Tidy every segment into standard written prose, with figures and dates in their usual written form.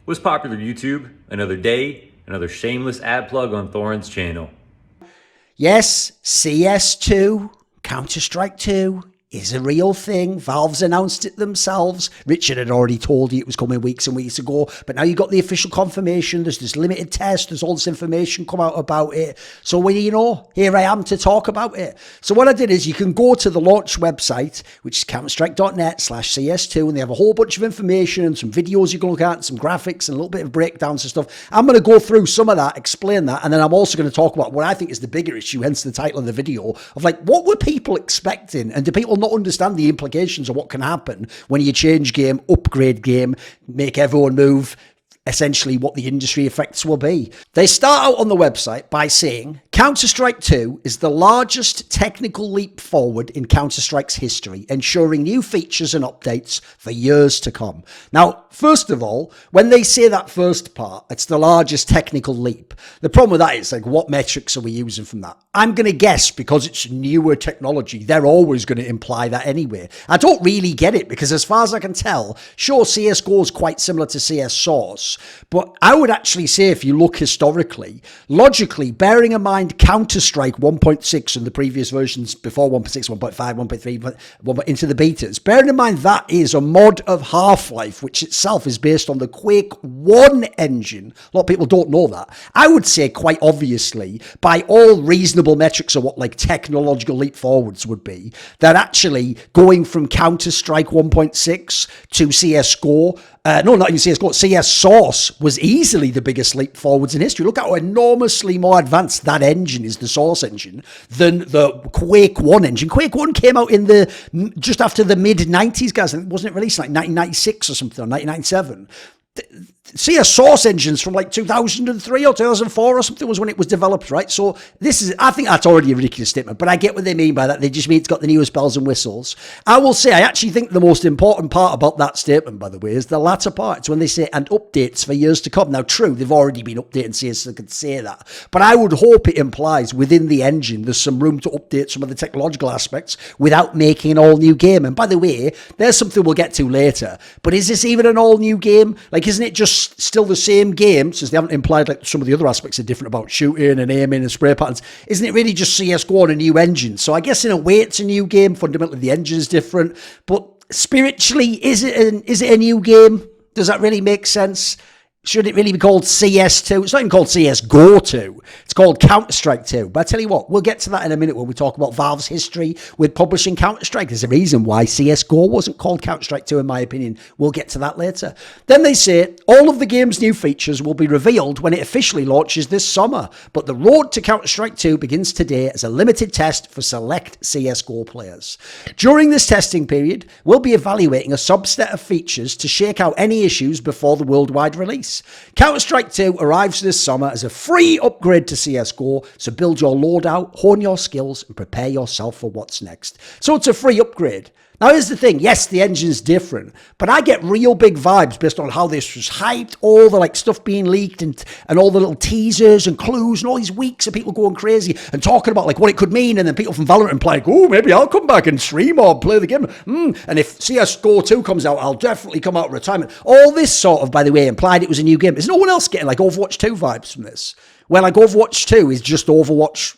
What's popular YouTube? Another day, another shameless ad plug on Thorin's channel. Yes, CS2, Counter-Strike 2 is a real thing. Valve's announced it themselves. Richard had already told you it was coming weeks and weeks ago, but now you got the official confirmation. There's this limited test. There's all this information come out about it. So, well, you know, here I am to talk about it. So what I did is you can go to the launch website, which is counterstrike.net/CS2, and they have a whole bunch of information and some videos you can look at, and some graphics and a little bit of breakdowns and stuff. I'm going to go through some of that, explain that, and then I'm also going to talk about what I think is the bigger issue, hence the title of the video, of like, what were people expecting? And do people not understand the implications of what can happen when you change game, upgrade game, make everyone move, essentially what the industry effects will be? They start out on the website by saying Counter-Strike 2 is the largest technical leap forward in Counter-Strike's history, ensuring new features and updates for years to come. Now, first of all, when they say that first part, it's the largest technical leap. The problem with that is, like, what metrics are we using from that? I'm going to guess because it's newer technology, they're always going to imply that anyway. I don't really get it because as far as I can tell, sure, CSGO is quite similar to CS Source, but I would actually say if you look historically, logically, bearing in mind Counter-Strike 1.6 and the previous versions before 1.6, 1.5, 1.3, into the betas, bearing in mind that is a mod of Half-Life, which itself is based on the Quake 1 engine. A lot of people don't know that. I would say quite obviously, by all reasonable metrics of what like technological leap forwards would be, that actually going from Counter-Strike 1.6 to CSGO, no, not even CSGO, CS Source was easily the biggest leap forwards in history. Look at how enormously more advanced that engine is, the Source engine, than the Quake 1 engine. Quake 1 came out in the just after the mid-90s, guys. Wasn't it released like 1996 or something, or 1997? CS Source engines from like 2003 or 2004 or something was when it was developed, right? So this is, I think that's already a ridiculous statement, but I get what they mean by that. They just mean it's got the newest bells and whistles. I will say, I actually think the most important part about that statement, by the way, is the latter part. It's when they say, and updates for years to come. Now, true, they've already been updating CS, so they could say that, but I would hope it implies within the engine, there's some room to update some of the technological aspects without making an all new game. And by the way, there's something we'll get to later, but is this even an all new game? Like, isn't it just still the same game, since they haven't implied like some of the other aspects are different about shooting and aiming and spray patterns? Isn't it really just CSGO on a new engine? So I guess in a way it's a new game. Fundamentally the engine is different, but spiritually, is it a new game? Does that really make sense? Should it really be called CS2? It's not even called CSGO 2. It's called Counter-Strike 2. But I tell you what, we'll get to that in a minute when we talk about Valve's history with publishing Counter-Strike. There's a reason why CSGO wasn't called Counter-Strike 2, in my opinion. We'll get to that later. Then they say all of the game's new features will be revealed when it officially launches this summer. But the road to Counter-Strike 2 begins today as a limited test for select CSGO players. During this testing period, we'll be evaluating a subset of features to shake out any issues before the worldwide release. Counter-Strike 2 arrives this summer as a free upgrade to CSGO, so build your loadout, hone your skills, and prepare yourself for what's next. So it's a free upgrade. Now, here's the thing. Yes, the engine's different, but I get real big vibes based on how this was hyped, all the like stuff being leaked and all the little teasers and clues and all these weeks of people going crazy and talking about like what it could mean, and then people from Valorant implying, oh, maybe I'll come back and stream or play the game. And if CSGO 2 comes out, I'll definitely come out of retirement. All this sort of, by the way, implied it was a new game. Is no one else getting like Overwatch 2 vibes from this? Where like Overwatch 2 is just Overwatch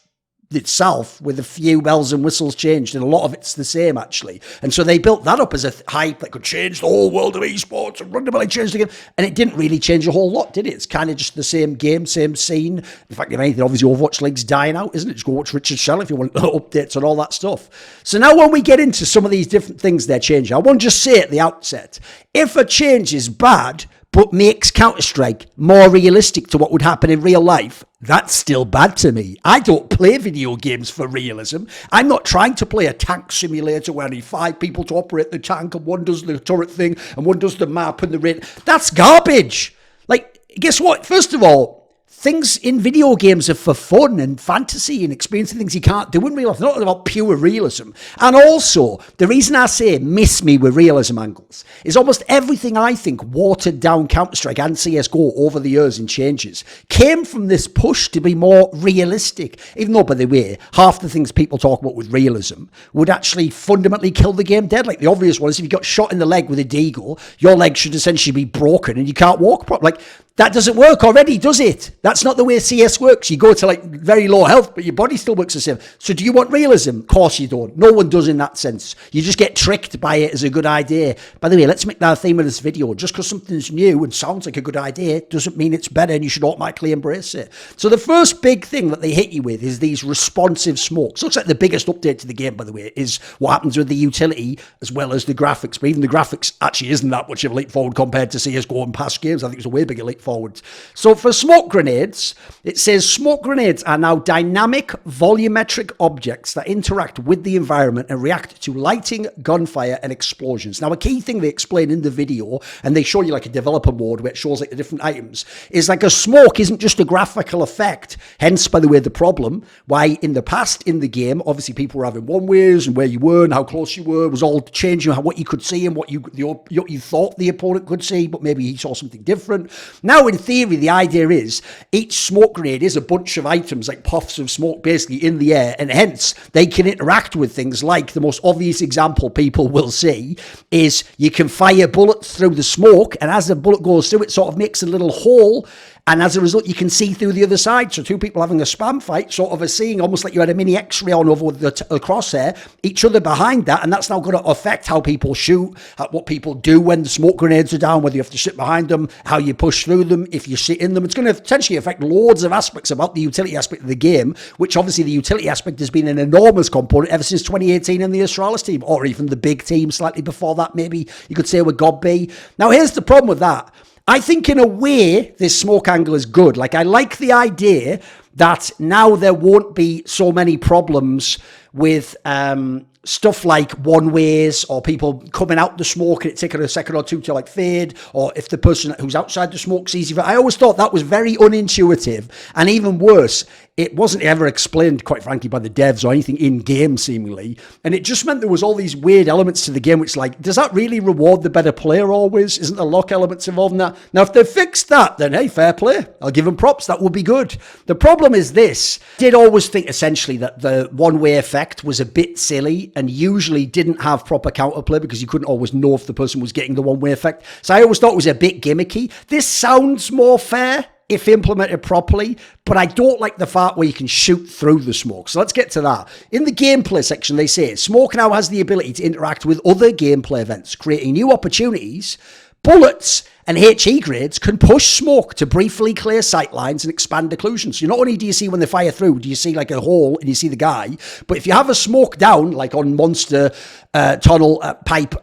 itself with a few bells and whistles changed, and a lot of it's the same actually. And so they built that up as a hype that could change the whole world of esports and randomly change the game, and it didn't really change a whole lot, did it? It's kind of just the same game, same scene. In fact, if anything, obviously Overwatch League's dying out, isn't it? Just go watch Richard Shell if you want updates and all that stuff. So now when we get into some of these different things they're changing, I want to just say at the outset, if a change is bad but makes Counter-Strike more realistic to what would happen in real life, that's still bad to me. I don't play video games for realism. I'm not trying to play a tank simulator where I need 5 people to operate the tank, and one does the turret thing, and one does the map and the rate. That's garbage. Like, guess what? First of all, things in video games are for fun and fantasy and experiencing things you can't do in real life. They're not about pure realism. And also, the reason I say miss me with realism angles is almost everything I think watered down Counter-Strike and CSGO over the years and changes came from this push to be more realistic. Even though, by the way, half the things people talk about with realism would actually fundamentally kill the game dead. Like the obvious one is if you got shot in the leg with a deagle, your leg should essentially be broken and you can't walk properly. Like, that doesn't work already, does it? That's not the way CS works. You go to like very low health, but your body still works the same. So do you want realism? Of course you don't. No one does in that sense. You just get tricked by it as a good idea. By the way, let's make that a theme of this video. Just because something's new and sounds like a good idea doesn't mean it's better and you should automatically embrace it. So the first big thing that they hit you with is these responsive smokes. Looks like the biggest update to the game, by the way, is what happens with the utility as well as the graphics. But even the graphics actually isn't that much of a leap forward compared to CSGO and past games. I think it's a way bigger leap forward. So for smoke grenades, it says smoke grenades are now dynamic volumetric objects that interact with the environment and react to lighting, gunfire, and explosions. Now, a key thing they explain in the video, and they show you like a developer mode where it shows like the different items, is like a smoke isn't just a graphical effect. Hence, by the way, the problem why in the past in the game, obviously people were having one ways and where you were and how close you were was all changing what you could see and what you thought the opponent could see, but maybe he saw something different. Now, in theory, the idea is each smoke grenade is a bunch of items like puffs of smoke basically in the air, and hence they can interact with things like the most obvious example people will see is you can fire bullets through the smoke, and as the bullet goes through, it sort of makes a little hole. And as a result, you can see through the other side. So two people having a spam fight sort of are seeing almost like you had a mini X-ray on over the crosshair, each other behind that. And that's now going to affect how people shoot, what people do when the smoke grenades are down, whether you have to sit behind them, how you push through them, if you sit in them. It's going to potentially affect loads of aspects about the utility aspect of the game, which obviously the utility aspect has been an enormous component ever since 2018 in the Astralis team, or even the big team slightly before that, maybe you could say with God B. Now, here's the problem with that. I think in a way, this smoke angle is good. Like, I like the idea that now there won't be so many problems with stuff like one ways or people coming out the smoke and it taking a second or two to like fade, or if the person who's outside the smoke's easy. I always thought that was very unintuitive, and even worse, it wasn't ever explained, quite frankly, by the devs or anything in-game, seemingly. And it just meant there was all these weird elements to the game, which, like, does that really reward the better player always? Isn't there lock elements involved in that? Now, if they fixed that, then, hey, fair play. I'll give them props. That would be good. The problem is this. I did always think, essentially, that the one-way effect was a bit silly and usually didn't have proper counterplay because you couldn't always know if the person was getting the one-way effect. So I always thought it was a bit gimmicky. This sounds more fair if implemented properly, but I don't like the fact where you can shoot through the smoke. So let's get to that. In the gameplay section, they say, smoke now has the ability to interact with other gameplay events, creating new opportunities. Bullets and HE grades can push smoke to briefly clear sight lines and expand occlusions. So not only do you see when they fire through, do you see like a hole and you see the guy, but if you have a smoke down, like on Monster, Tunnel, Pipe,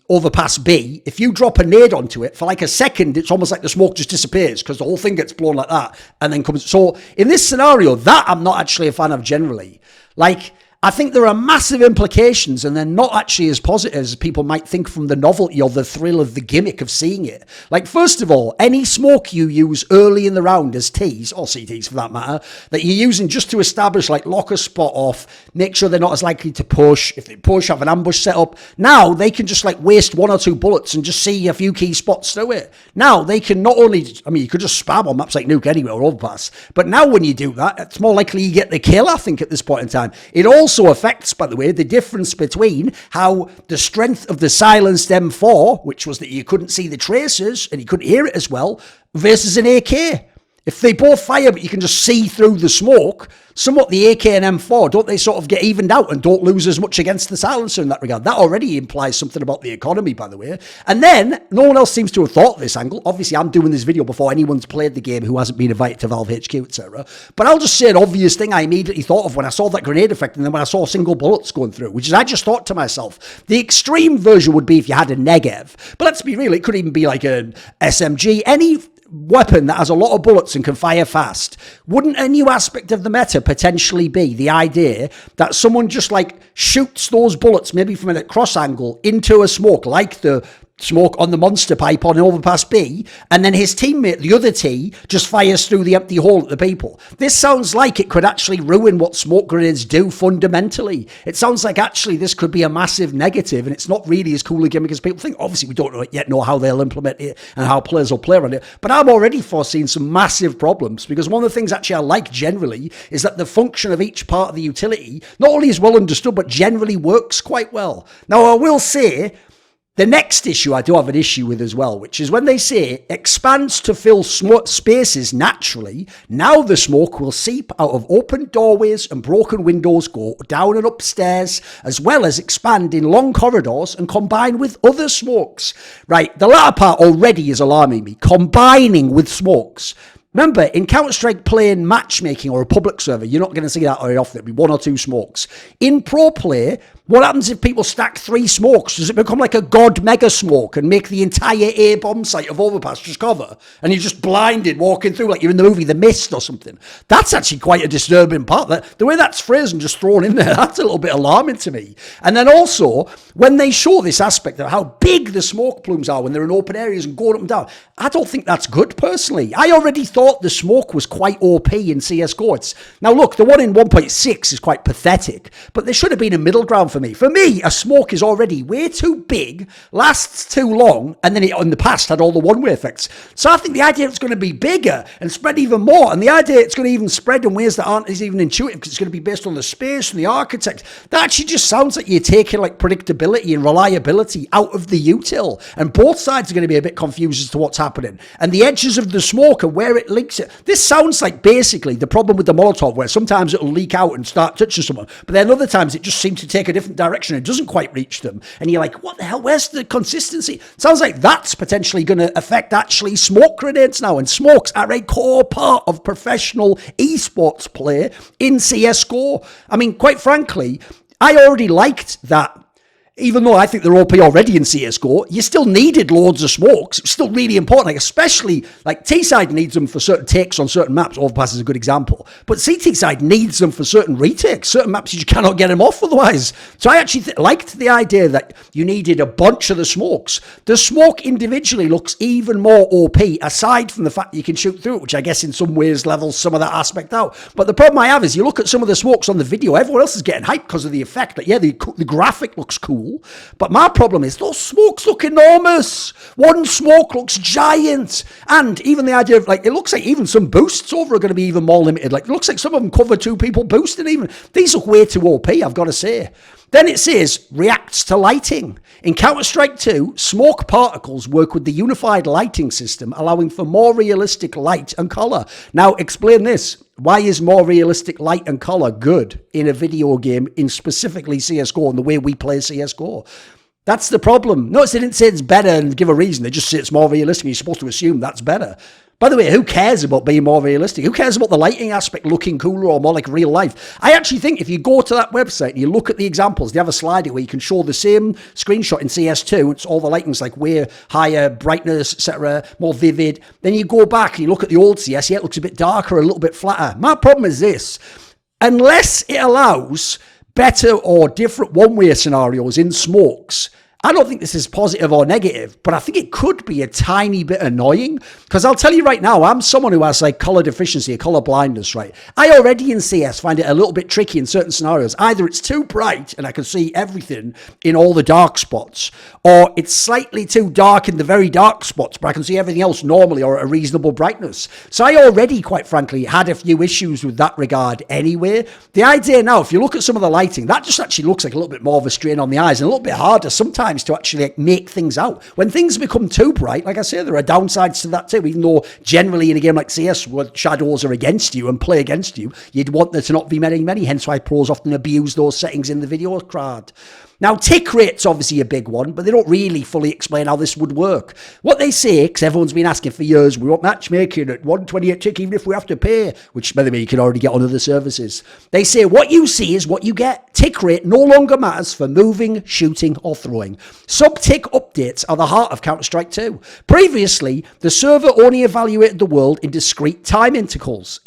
Overpass B, if you drop a nade onto it, for like a second, it's almost like the smoke just disappears because the whole thing gets blown like that and then comes. So in this scenario, that I'm not actually a fan of generally. Like, I think there are massive implications, and they're not actually as positive as people might think from the novelty or the thrill of the gimmick of seeing it. Like, first of all, any smoke you use early in the round as Ts, or CTs for that matter, that you're using just to establish, like, lock a spot off, make sure they're not as likely to push. If they push, have an ambush set up. Now, they can just, like, waste one or two bullets and just see a few key spots through it. Now, they can not only, I mean, you could just spam on maps like Nuke anywhere or Overpass, but now when you do that, it's more likely you get the kill, I think, at this point in time. It also affects, by the way, the difference between how the strength of the silenced M4, which was that you couldn't see the traces and you couldn't hear it as well, versus an AK. If they both fire, but you can just see through the smoke, somewhat the AK and M4, don't they sort of get evened out and don't lose as much against the silencer in that regard? That already implies something about the economy, by the way. And then, no one else seems to have thought of this angle. Obviously, I'm doing this video before anyone's played the game who hasn't been invited to Valve HQ, etc. But I'll just say an obvious thing I immediately thought of when I saw that grenade effect and then when I saw single bullets going through, which is I just thought to myself, the extreme version would be if you had a Negev. But let's be real, it could even be like an SMG, any weapon that has a lot of bullets and can fire fast. Wouldn't a new aspect of the meta potentially be the idea that someone just like shoots those bullets maybe from a cross angle into a smoke, like the smoke on the monster pipe on overpass B, and then his teammate, the other T, just fires through the empty hole at the people. This sounds like it could actually ruin what smoke grenades do fundamentally. It sounds like actually this could be a massive negative, and it's not really as cool a gimmick as people think. Obviously, we don't yet know how they'll implement it and how players will play around it, but I'm already foreseeing some massive problems, because one of the things actually I like generally is that the function of each part of the utility not only is well understood, but generally works quite well. Now, I will say, the next issue I do have an issue with as well, which is when they say expands to fill spaces naturally, now the smoke will seep out of open doorways and broken windows, go down and upstairs, as well as expand in long corridors and combine with other smokes. Right, the latter part already is alarming me. Combining with smokes. Remember, in Counter-Strike playing matchmaking or a public server, you're not going to see that very often. It'll be one or two smokes. In pro play, what happens if people stack 3 smokes? Does it become like a god mega smoke and make the entire A bomb site of Overpass just cover? And you're just blinded walking through like you're in the movie The Mist or something. That's actually quite a disturbing part. The way that's phrased and just thrown in there, that's a little bit alarming to me. And then also, when they show this aspect of how big the smoke plumes are when they're in open areas and going up and down, I don't think that's good personally. I already thought the smoke was quite OP in CSGO. Now look, the one in 1.6 is quite pathetic, but there should have been a middle ground for me. For me, a smoke is already way too big, lasts too long, and then it in the past had all the one-way effects. So I think the idea it's going to be bigger and spread even more, and the idea it's going to even spread in ways that aren't as even intuitive because it's going to be based on the space and the architect, that actually just sounds like you're taking like predictability and reliability out of the util, and both sides are going to be a bit confused as to what's happening. And the edges of the smoke and where it links it. This sounds like basically the problem with the Molotov, where sometimes it'll leak out and start touching someone, but then other times it just seems to take a different direction. It doesn't quite reach them. And you're like, what the hell? Where's the consistency? Sounds like that's potentially going to affect actually smoke grenades now. And smokes are a core part of professional esports play in CSGO. I mean, quite frankly, I already liked that. Even though I think they're OP already in CSGO, you still needed loads of smokes. It's still really important, like especially like T-side needs them for certain takes on certain maps. Overpass is a good example. But CT side needs them for certain retakes. Certain maps you just cannot get them off otherwise. So I actually liked the idea that you needed a bunch of the smokes. The smoke individually looks even more OP, aside from the fact you can shoot through it, which I guess in some ways levels some of that aspect out. But the problem I have is you look at some of the smokes on the video, everyone else is getting hyped because of the effect. Like, yeah, the graphic looks cool. But my problem is those smokes look enormous. One smoke looks giant. And even the idea of like, it looks like even some boosts over are going to be even more limited. Like it looks like some of them cover 2 people boosting even. These look way too OP, I've got to say. Then it says, reacts to lighting. In Counter-Strike 2, smoke particles work with the unified lighting system, allowing for more realistic light and color. Now, explain this. Why is more realistic light and color good in a video game, in specifically CSGO and the way we play CSGO? That's the problem. Notice they didn't say it's better and give a reason. They just say it's more realistic and you're supposed to assume that's better. By the way, who cares about being more realistic? Who cares about the lighting aspect looking cooler or more like real life? I actually think if you go to that website and you look at the examples, they have a slider where you can show the same screenshot in CS2. It's all the lighting's like way higher, brightness, etc., more vivid. Then you go back and you look at the old CS, yeah, it looks a bit darker, a little bit flatter. My problem is this. Unless it allows better or different one-way scenarios in smokes, I don't think this is positive or negative, but I think it could be a tiny bit annoying, because I'll tell you right now, I'm someone who has like color deficiency, color blindness, right? I already in CS find it a little bit tricky in certain scenarios. Either it's too bright and I can see everything in all the dark spots, or it's slightly too dark in the very dark spots, but I can see everything else normally or at a reasonable brightness. So I already, quite frankly, had a few issues with that regard anyway. The idea now, if you look at some of the lighting, that just actually looks like a little bit more of a strain on the eyes and a little bit harder sometimes to actually like make things out. When things become too bright, like I say, there are downsides to that too, even though generally in a game like CS where shadows are against you and play against you, you'd want there to not be many, hence why pros often abuse those settings in the video card. Now, tick rate's obviously a big one, but they don't really fully explain how this would work. What they say, because everyone's been asking for years, we want matchmaking at 128 tick even if we have to pay, which, by the way, you can already get on other services. They say what you see is what you get. Tick rate no longer matters for moving, shooting, or throwing. Sub-tick updates are the heart of Counter-Strike 2. Previously, the server only evaluated the world in discrete time intervals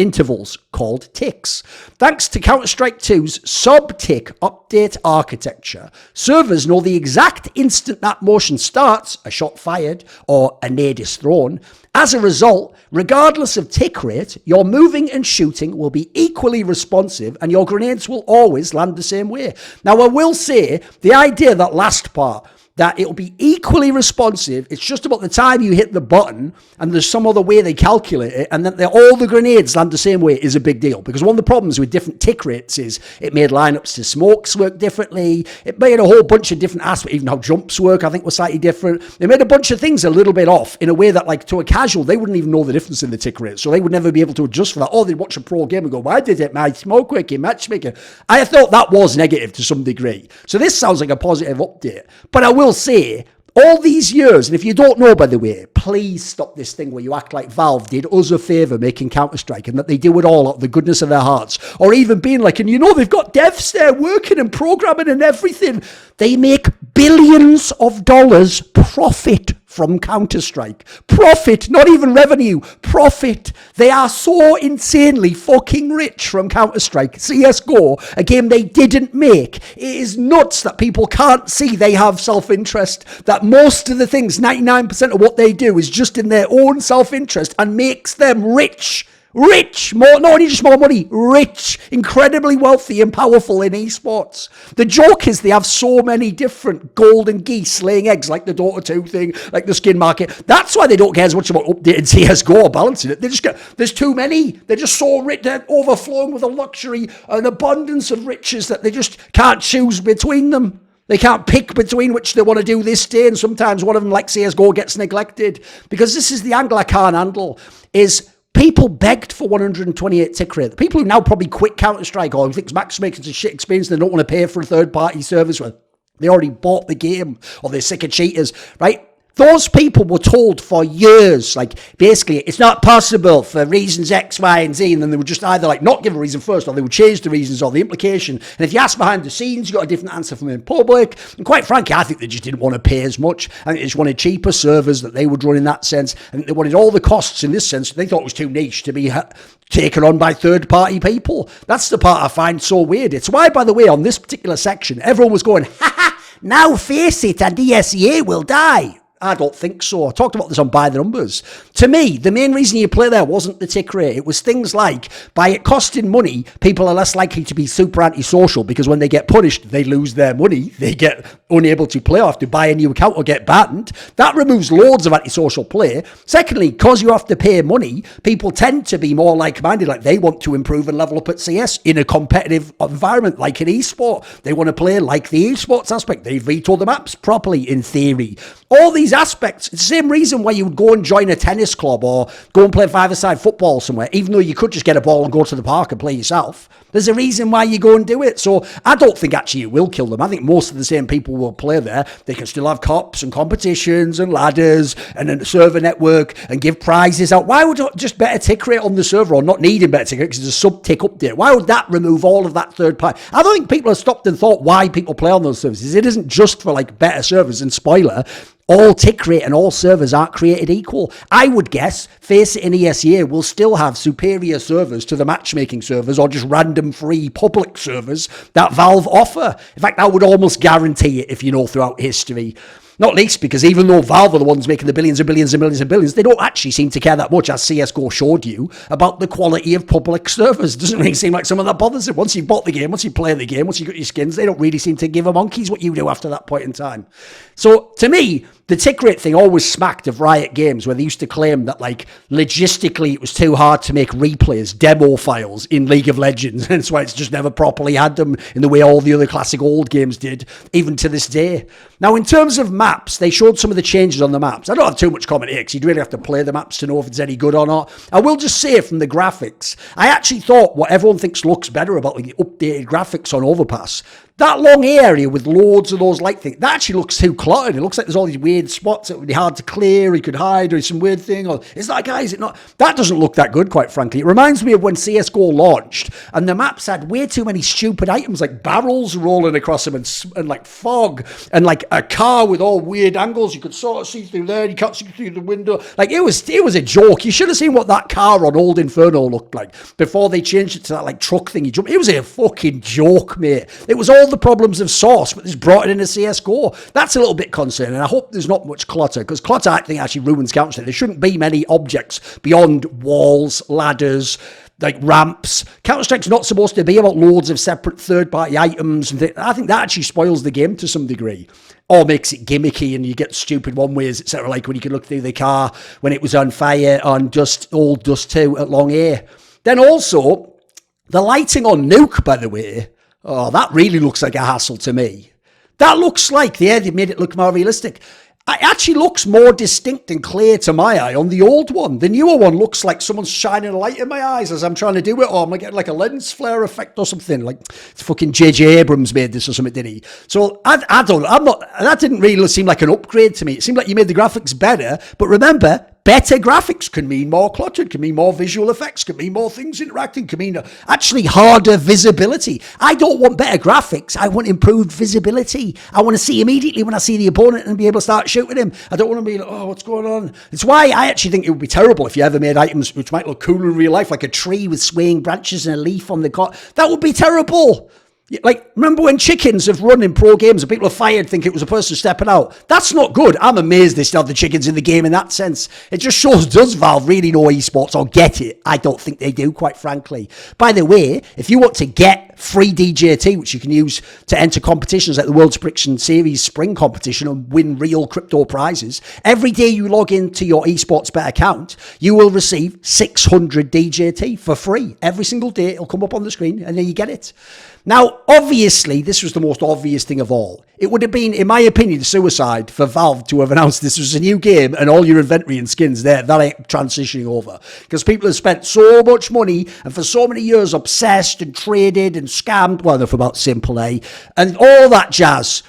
called ticks. Thanks to Counter-Strike 2's sub-tick update architecture, Servers know the exact instant that motion starts, a shot fired or a nade is thrown. As a result, regardless of tick rate, your moving and shooting will be equally responsive and your grenades will always land the same way. Now, I will say, the idea, that last part, that it'll be equally responsive, it's just about the time you hit the button and there's some other way they calculate it, and that all the grenades land the same way is a big deal. Because one of the problems with different tick rates is it made lineups to smokes work differently, it made a whole bunch of different aspects, even how jumps work I think was slightly different. They made a bunch of things a little bit off in a way that, like, to a casual, they wouldn't even know the difference in the tick rate, so they would never be able to adjust for that. Or they'd watch a pro game and go, why did it my smoke work in matchmaking? I thought that was negative to some degree. So this sounds like a positive update. But I will say, all these years, and if you don't know, by the way, please stop this thing where you act like Valve did us a favour making Counter-Strike and that they do it all out of the goodness of their hearts. Or even being like, and you know they've got devs there working and programming and everything. They make billions of dollars profit from Counter-Strike. Profit, not even revenue. Profit. They are so insanely fucking rich from Counter-Strike. CSGO, a game they didn't make. It is nuts that people can't see they have self-interest. That most of the things, 99% of what they do is just in their own self-interest and makes them rich. Rich, more, not only just more money, rich, incredibly wealthy and powerful in esports. The joke is they have so many different golden geese laying eggs, like the Dota 2 thing, like the skin market. That's why they don't care as much about updating CSGO or balancing it. They just get, there's too many. They're just so rich, they're overflowing with a luxury, an abundance of riches that they just can't choose between them. They can't pick between which they want to do this day, and sometimes one of them, like CSGO, gets neglected. Because this is the angle I can't handle, is people begged for 128 tick rate. The people who now probably quit Counter-Strike or who think matchmaking's a shit experience, they don't want to pay for a third-party service, well, they already bought the game, or they're sick of cheaters, right? Those people were told for years, like, basically, it's not possible for reasons X, Y, and Z, and then they would just either, like, not give a reason first, or they would change the reasons or the implication. And if you ask behind the scenes, you got a different answer from the public. And quite frankly, I think they just didn't want to pay as much. I think they just wanted cheaper servers that they would run in that sense. I think they wanted all the costs in this sense. They thought it was too niche to be taken on by third-party people. That's the part I find so weird. It's why, by the way, on this particular section, everyone was going, ha ha, now face it, and DSEA will die. I don't think so. I talked about this on By the Numbers. To me, the main reason you play there wasn't the tick rate. It was things like, by it costing money, people are less likely to be super antisocial because when they get punished, they lose their money. They get unable to play or have to buy a new account or get banned. That removes loads of antisocial play. Secondly, because you have to pay money, people tend to be more like-minded. Like, they want to improve and level up at CS in a competitive environment, like an esport. They want to play like the esports aspect. They veto the maps properly, in theory. All these aspects, it's the same reason why you would go and join a tennis club or go and play five-a-side football somewhere, even though you could just get a ball and go to the park and play yourself. There's a reason why you go and do it. So I don't think actually it will kill them. I think most of the same people will play there. They can still have cups and competitions and ladders and a server network and give prizes out. Why would just better tick rate on the server, or not needing better tick rate because it's a sub-tick update? Why would that remove all of that third party? I don't think people have stopped and thought why people play on those services. It isn't just for, like, better servers. And spoiler, all tick rate and all servers aren't created equal. I would guess Face It and ESEA will still have superior servers to the matchmaking servers or just random free public servers that Valve offer. In fact, I would almost guarantee it if you know throughout history. Not least because even though Valve are the ones making the billions and billions and billions and billions, they don't actually seem to care that much, as CSGO showed you, about the quality of public servers. It doesn't really seem like someone that bothers them. Once you've bought the game, once you play the game, once you've got your skins, they don't really seem to give a monkeys what you do after that point in time. So, to me, the tick rate thing always smacked of Riot Games, where they used to claim that, like, logistically it was too hard to make replays, demo files in League of Legends, and that's why it's just never properly had them in the way all the other classic old games did, even to this day. Now, in terms of maps, they showed some of the changes on the maps. I don't have too much comment here, because you'd really have to play the maps to know if it's any good or not. I will just say, from the graphics, I actually thought what everyone thinks looks better about, like, the updated graphics on Overpass, that long area with loads of those light things, that actually looks too cluttered. It looks like there's all these weird spots that would be hard to clear, he could hide, or some weird thing, or is that a guy, is it not? That doesn't look that good, quite frankly. It reminds me of when CSGO launched, and the maps had way too many stupid items, like barrels rolling across them, and like fog, and like a car with all weird angles. You could sort of see through there, you can't see through the window. Like, it was a joke. You should have seen what that car on Old Inferno looked like before they changed it to that, like, truck thing you jump. It was a fucking joke, mate. It was all solved the problems of Source, but it's brought it into CSGO. That's a little bit concerning. I hope there's not much clutter, because clutter, I think, actually ruins Counter-Strike. There shouldn't be many objects beyond walls, ladders, like ramps. Counter-Strike's not supposed to be about loads of separate third-party items. And I think that actually spoils the game to some degree, or makes it gimmicky and you get stupid one-ways, etc. Like when you could look through the car when it was on fire on Old Dust 2 at Long Air. Then also, the lighting on Nuke, by the way, oh, that really looks like a hassle to me. That looks like, yeah, they made it look more realistic. It actually looks more distinct and clear to my eye on the old one. The newer one looks like someone's shining a light in my eyes as I'm trying to do it, or I'm getting like a lens flare effect or something. Like it's fucking J.J. Abrams made this or something, did he? So I don't know. That didn't really seem like an upgrade to me. It seemed like you made the graphics better, but remember, better graphics can mean more cluttered, can mean more visual effects, can mean more things interacting, can mean actually harder visibility. I don't want better graphics. I want improved visibility. I want to see immediately when I see the opponent and be able to start shooting him. I don't want to be like, oh, what's going on? It's why I actually think it would be terrible if you ever made items which might look cool in real life, like a tree with swaying branches and a leaf on the cot. That would be terrible. Like, remember when chickens have run in pro games and people are fired think it was a person stepping out? That's not good. I'm amazed they still have the chickens in the game in that sense. It just shows, does Valve really know esports or get it? I don't think they do, quite frankly. By the way, if you want to get free DJT, which you can use to enter competitions like the World's Prediction Series Spring Competition and win real crypto prizes, every day you log into your esports bet account, you will receive 600 DJT for free. Every single day, it'll come up on the screen and then you get it. Now, obviously, this was the most obvious thing of all. It would have been, in my opinion, suicide for Valve to have announced this was a new game and all your inventory and skins there, that ain't transitioning over. Because people have spent so much money and for so many years obsessed and traded and scammed, well, enough about Simple A, and all that jazz.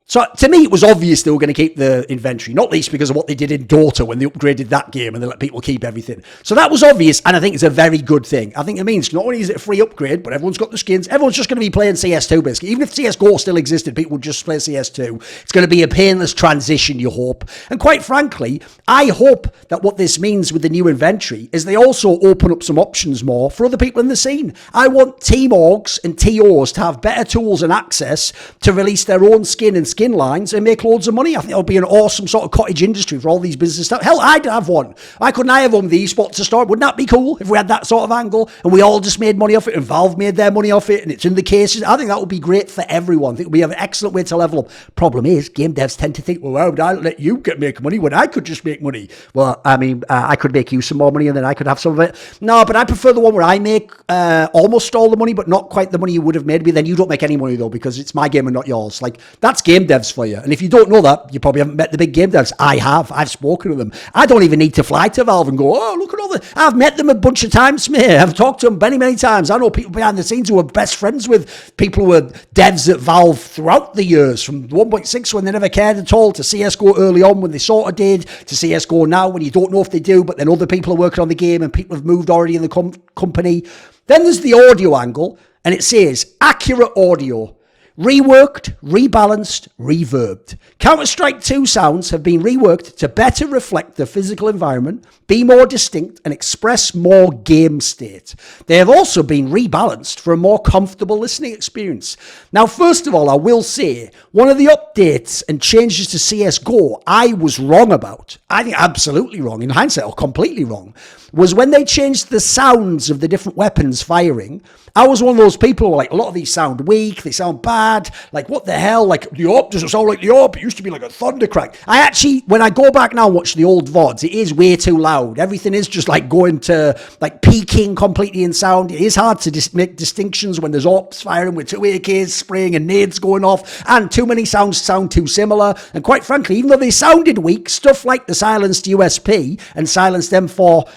So to me, it was obvious they were going to keep the inventory, not least because of what they did in Dota when they upgraded that game and they let people keep everything. So that was obvious, and I think it's a very good thing. I think it means not only is it a free upgrade, but everyone's got the skins. Everyone's just going to be playing CS2, basically. Even if CSGO still existed, people would just play CS2. It's going to be a painless transition, you hope. And quite frankly, I hope that what this means with the new inventory is they also open up some options more for other people in the scene. I want team orgs and TOs to have better tools and access to release their own skin and skin lines and make loads of money. I think that would be an awesome sort of cottage industry for all these business stuff. Hell, I'd have one. Why couldn't I have one with the esports to start? Wouldn't that be cool if we had that sort of angle and we all just made money off it and Valve made their money off it and it's in the cases? I think that would be great for everyone. I think we have an excellent way to level up. Problem is, game devs tend to think, well, why would I let you make money when I could just make money? Well, I mean, I could make you some more money and then I could have some of it. No, but I prefer the one where I make almost all the money, but not quite the money you would have made me. Then you don't make any money though, because it's my game and not yours. Like, that's game devs for you. And if you don't know that, you probably haven't met the big game devs. I have. I've spoken to them. I don't even need to fly to Valve and go, oh, look at all the... I've met them a bunch of times, mate. I've talked to them many, many times. I know people behind the scenes who are best friends with people who were devs at Valve throughout the years, from 1.6 when they never cared at all, to CSGO early on when they sort of did, to CSGO now when you don't know if they do, but then other people are working on the game and people have moved already in the company. Then there's the audio angle, and it says accurate audio. Reworked, rebalanced, reverbed. Counter-Strike 2 sounds have been reworked to better reflect the physical environment, be more distinct, and express more game state. They have also been rebalanced for a more comfortable listening experience. Now, first of all, I will say, one of the updates and changes to CSGO I was wrong about, I think absolutely wrong, in hindsight, or completely wrong, was when they changed the sounds of the different weapons firing. I was one of those people who were like, a lot of these sound weak, they sound bad, like what the hell, like the AWP doesn't sound like the AWP, it used to be like a thunder crack. I actually, when I go back now and watch the old VODs, it is way too loud. Everything is just like going to, like peaking completely in sound. It is hard to make distinctions when there's AWPs firing with two AKs spraying and nades going off, and too many sounds sound too similar. And quite frankly, even though they sounded weak, stuff like the silenced USP and silenced M4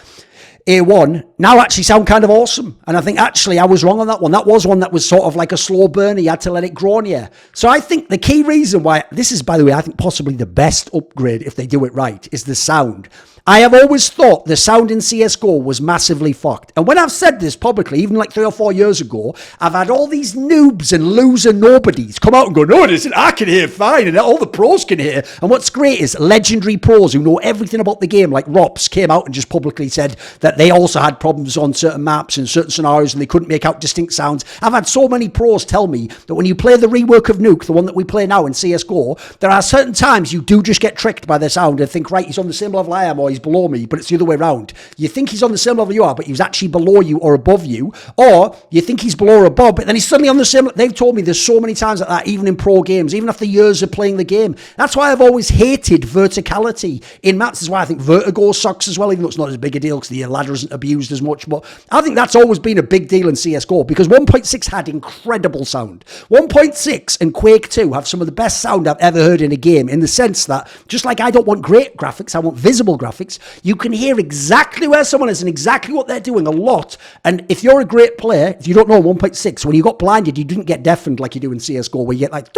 A1 now actually sound kind of awesome. And I think actually I was wrong on that one. That was one that was sort of like a slow burner. You had to let it grow on you. So I think the key reason why, this is, by the way, I think possibly the best upgrade if they do it right, is the sound. I have always thought the sound in CSGO was massively fucked. And when I've said this publicly, even like 3 or 4 years ago, I've had all these noobs and loser nobodies come out and go, no, listen, I can hear fine, and all the pros can hear. And what's great is legendary pros who know everything about the game, like Rops, came out and just publicly said that they also had problems problems on certain maps and certain scenarios and they couldn't make out distinct sounds. I've had so many pros tell me that when you play the rework of Nuke, the one that we play now in CSGO, there are certain times you do just get tricked by the sound and think, right, he's on the same level I am or he's below me, but it's the other way around. You think he's on the same level you are, but he's actually below you or above you, or you think he's below or above, but then he's suddenly on the same. They've told me there's so many times like that, even in pro games, even after years of playing the game. That's why I've always hated verticality in maps. This is why I think Vertigo sucks as well, even though it's not as big a deal because the ladder isn't abused as much. But I think that's always been a big deal in CSGO because 1.6 had incredible sound. 1.6 and Quake 2 have some of the best sound I've ever heard in a game, in the sense that just like I don't want great graphics, I want visible graphics. You can hear exactly where someone is and exactly what they're doing a lot. And if you're a great player, if you don't know 1.6, when you got blinded, you didn't get deafened like you do in CSGO, where you get like,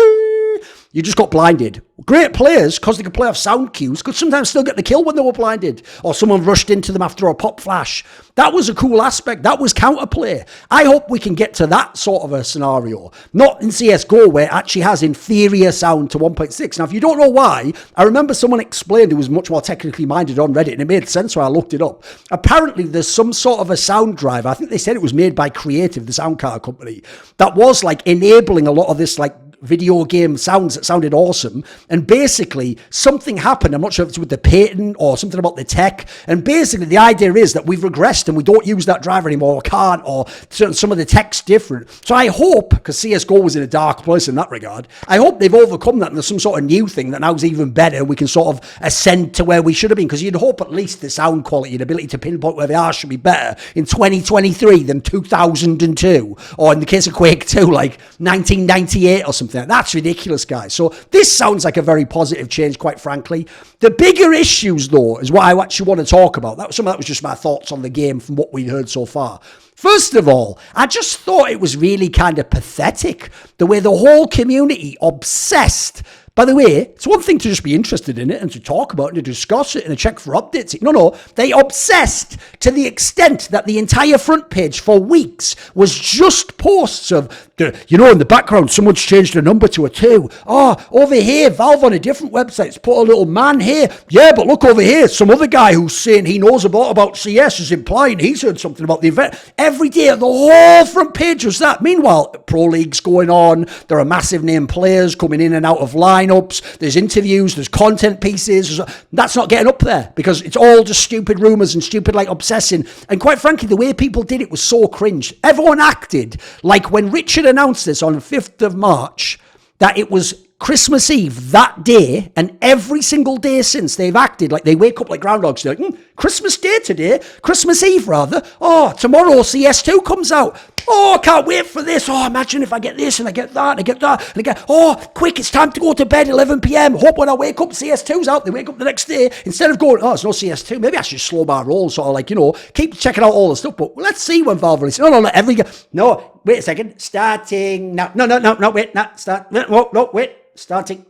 you just got blinded. Great players, because they could play off sound cues, could sometimes still get the kill when they were blinded, or someone rushed into them after a pop flash. That was a cool aspect. That was counterplay. I hope we can get to that sort of a scenario. Not in CSGO, where it actually has inferior sound to 1.6. Now, if you don't know why, I remember someone explained who was much more technically minded on Reddit, and it made sense when I looked it up. Apparently, there's some sort of a sound driver. I think they said it was made by Creative, the sound card company, that was like enabling a lot of this like video game sounds that sounded awesome, and basically something happened. I'm not sure if it's with the patent or something about the tech, and basically the idea is that we've regressed and we don't use that driver anymore, or can't, or some of the tech's different. So I hope, because CSGO was in a dark place in that regard, I hope they've overcome that and there's some sort of new thing that now is even better. We can sort of ascend to where we should have been, because you'd hope at least the sound quality and ability to pinpoint where they are should be better in 2023 than 2002, or in the case of Quake 2, like 1998 or something. That's ridiculous, guys. So this sounds like a very positive change, quite frankly. The bigger issues, though, is what I actually want to talk about. That was just my thoughts on the game from what we'd heard so far. First of all, I just thought it was really kind of pathetic, the way the whole community obsessed. By the way, it's one thing to just be interested in it and to talk about it and to discuss it and to check for updates. No, they obsessed to the extent that the entire front page for weeks was just posts of, in the background, someone's changed a number to a 2. Oh, over here, Valve on a different website's put a little man here. Yeah, but look over here, some other guy who's saying he knows about CS is implying he's heard something about the event. Every day, the whole front page was that. Meanwhile, Pro League's going on. There are massive name players coming in and out of line. There's interviews, there's content pieces. That's not getting up there because it's all just stupid rumors and stupid like obsessing. And quite frankly, the way people did it was so cringe. Everyone acted like when Richard announced this on the 5th of March that it was Christmas Eve that day, and every single day since they've acted like they wake up like groundhogs. They're like, Christmas Day today, Christmas Eve rather. Oh, tomorrow CS2 comes out. Oh, I can't wait for this. Oh, imagine if I get this and I get that and I get that and I get, oh, quick, it's time to go to bed, 11 p.m. Hope when I wake up, CS2's out. They wake up the next day, instead of going, oh, it's no CS2, maybe I should slow my roll, sort of like, keep checking out all the stuff. But let's see when Valve releases. No, wait a second. Starting now. No, wait, no, start. No, wait, starting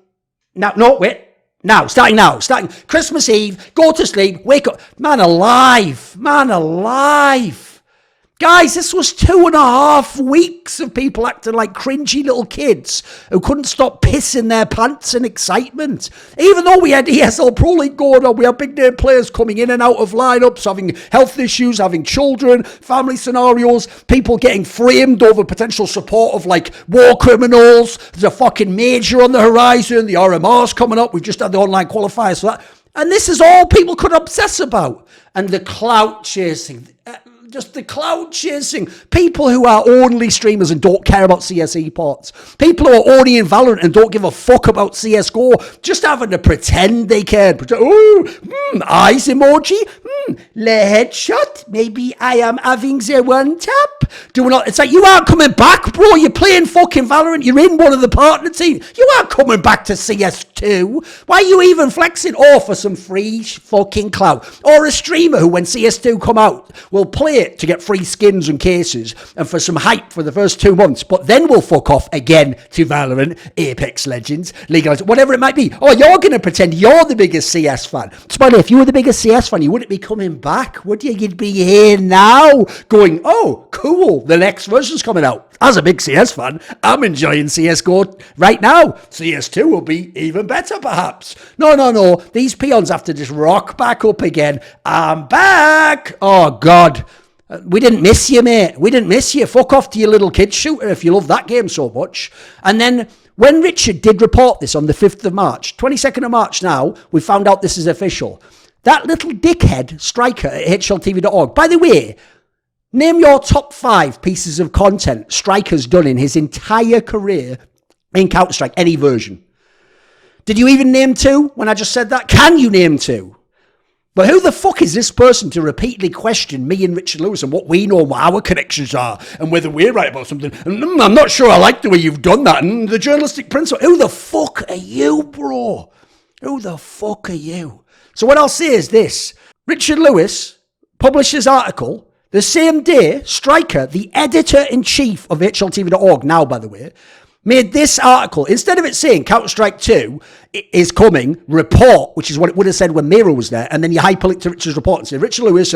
now. No, wait. Now, starting Christmas Eve, go to sleep, wake up. Man alive. Guys, this was 2.5 weeks of people acting like cringy little kids who couldn't stop pissing their pants in excitement. Even though we had ESL Pro League going on, we had big name players coming in and out of lineups, having health issues, having children, family scenarios, people getting framed over potential support of like war criminals. There's a fucking major on the horizon, the RMR's coming up, we've just had the online qualifiers for that. And this is all people could obsess about. And the clout chasing. Just the cloud chasing. People who are only streamers and don't care about CS esports. People who are only in Valorant and don't give a fuck about CSGO. Just having to pretend they cared. Eyes emoji. Le headshot. Maybe I am having the one tap. It's like, you aren't coming back, bro. You're playing fucking Valorant. You're in one of the partner teams. You aren't coming back to CS2. Why are you even flexing? Or for some free fucking clout. Or a streamer who, when CS2 come out, will play it to get free skins and cases and for some hype for the first 2 months, but then we'll fuck off again to Valorant, Apex Legends, League of Legends, whatever it might be. Oh, you're going to pretend you're the biggest CS fan. Smiley, if you were the biggest CS fan, you wouldn't be coming back, would you? You'd be here now going, oh, cool, the next version's coming out. As a big CS fan, I'm enjoying CSGO right now. CS2 will be even better, perhaps. No. These peons have to just rock back up again. I'm back. Oh, God. We didn't miss you, mate. We didn't miss you. Fuck off to your little kid shooter if you love that game so much. And then when Richard did report this on the 5th of March, 22nd of March now, we found out this is official. That little dickhead striker at HLTV.org. By the way, name your top 5 pieces of content Striker's done in his entire career in Counter-Strike, any version. Did you even name 2 when I just said that? Can you name 2? But who the fuck is this person to repeatedly question me and Richard Lewis and what we know and what our connections are and whether we're right about something? And I'm not sure I like the way you've done that. And the journalistic principle. Who the fuck are you, bro? Who the fuck are you? So what I'll say is this. Richard Lewis published his article the same day Striker, the editor-in-chief of HLTV.org, now by the way, made this article, instead of it saying Counter-Strike 2 is coming, report, which is what it would have said when Miro was there, and then you hyperlink to Richard's report and say, Richard Lewis,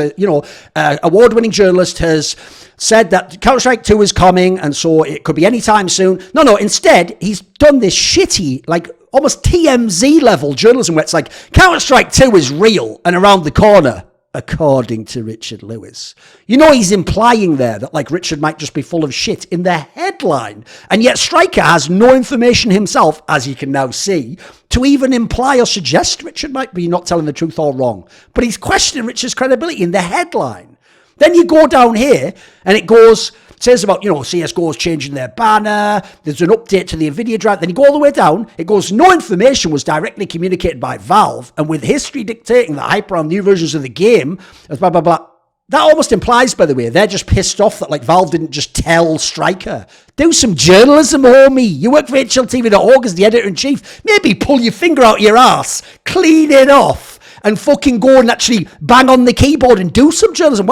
award-winning journalist, has said that Counter-Strike 2 is coming, and so it could be any time soon. No, instead, he's done this shitty, like, almost TMZ level journalism where it's like, Counter-Strike 2 is real and around the corner, according to Richard Lewis. You know, he's implying there that, like, Richard might just be full of shit in the headline. And yet Striker has no information himself, as you can now see, to even imply or suggest Richard might be not telling the truth or wrong. But he's questioning Richard's credibility in the headline. Then you go down here and it says about, CSGO is changing their banner. There's an update to the NVIDIA drive. Then you go all the way down. It goes, no information was directly communicated by Valve. And with history dictating the hype around new versions of the game, blah, blah, blah. That almost implies, by the way, they're just pissed off that, like, Valve didn't just tell Striker. Do some journalism, homie. You work for HLTV.org as the editor-in-chief. Maybe pull your finger out your ass, clean it off, and fucking go and actually bang on the keyboard and do some journalism.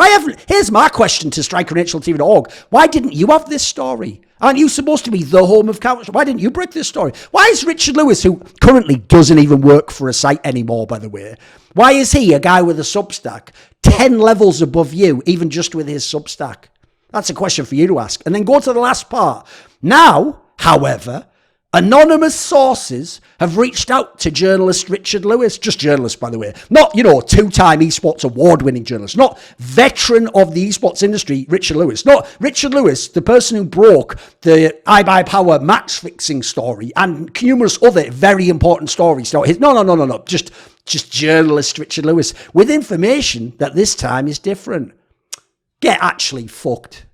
Here's my question to Striker and HLTV.org. Why didn't you have this story? Aren't you supposed to be the home of Counter-Strike? Why didn't you break this story? Why is Richard Lewis, who currently doesn't even work for a site anymore, by the way, why is he a guy with a Substack 10 levels above you, even just with his Substack? That's a question for you to ask. And then go to the last part. Now, however, anonymous sources have reached out to journalist Richard Lewis, just journalist, by the way, not, two-time esports award-winning journalist, not veteran of the esports industry, Richard Lewis, not Richard Lewis, the person who broke the iBuyPower match fixing story and numerous other very important stories. No, just journalist Richard Lewis with information that this time is different. Get actually fucked.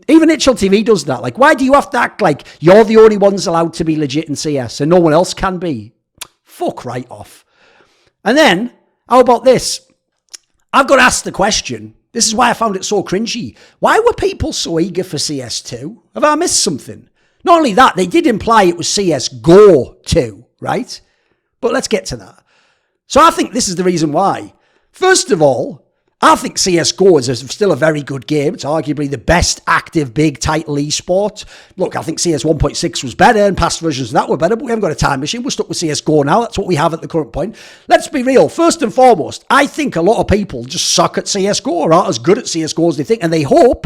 Even HLTV does that. Like, why do you have to act like you're the only ones allowed to be legit in CS and no one else can be? Fuck right off. And then, how about this? I've got to ask the question. This is why I found it so cringy. Why were people so eager for CS2? Have I missed something? Not only that, they did imply it was CSGO 2, right? But let's get to that. So I think this is the reason why. First of all, I think CSGO is still a very good game. It's arguably the best active big title esport. Look, I think CS 1.6 was better and past versions of that were better, but we haven't got a time machine. We're stuck with CSGO now. That's what we have at the current point. Let's be real. First and foremost, I think a lot of people just suck at CSGO or aren't as good at CSGO as they think, and they hope,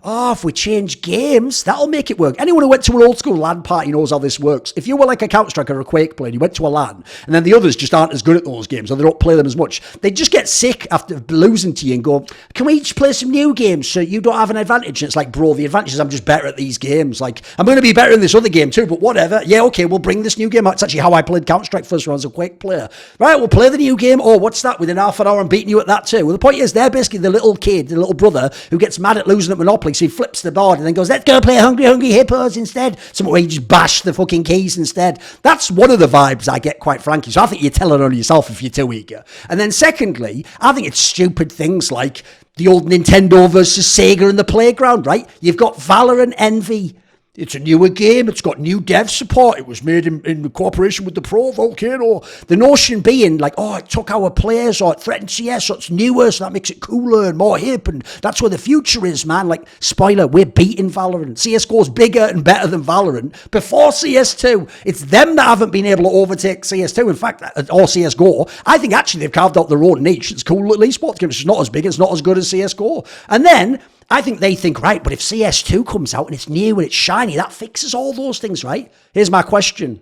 if we change games, that'll make it work. Anyone who went to an old school LAN party knows how this works. If you were like a Counter-Strike or a Quake player, you went to a LAN, and then the others just aren't as good at those games, or they don't play them as much, they just get sick after losing to you and go, can we each play some new games so you don't have an advantage? And it's like, bro, the advantage is I'm just better at these games. Like, I'm going to be better in this other game too, but whatever. Yeah, okay, we'll bring this new game out. It's actually how I played Counter-Strike first round as a Quake player. Right, we'll play the new game. Oh, what's that? Within half an hour, I'm beating you at that too. Well, the point is, they're basically the little kid, the little brother who gets mad at losing at Monopoly, so he flips the board and then goes, let's go play Hungry Hippos instead. Something where you just bash the fucking keys instead. That's one of the vibes I get, quite frankly. So I think you're telling on yourself if you're too eager. And then secondly, I think it's stupid things like the old Nintendo versus Sega in the playground, right? You've got Valorant envy. It's a newer game. It's got new dev support. It was made in cooperation with the Pro Volcano. The notion being like, it took our players, or it threatened CS, so it's newer, so that makes it cooler and more hip, and that's where the future is, man. Like, spoiler, we're beating Valorant. CSGO's bigger and better than Valorant before CS2. It's them that haven't been able to overtake CS2. In fact, or CSGO, I think actually they've carved out their own niche. It's a cool little esports game. It's just not as big. It's not as good as CSGO. And then I think they think, right, but if CS2 comes out and it's new and it's shiny, that fixes all those things, right? Here's my question.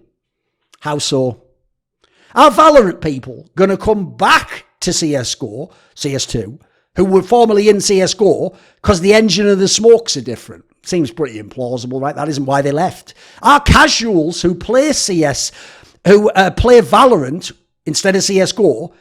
How so? Are Valorant people going to come back to CSGO, CS2, who were formerly in CSGO because the engine and the smokes are different. Seems pretty implausible, right? That isn't why they left. Our casuals who play CS, who play Valorant instead of CSGO,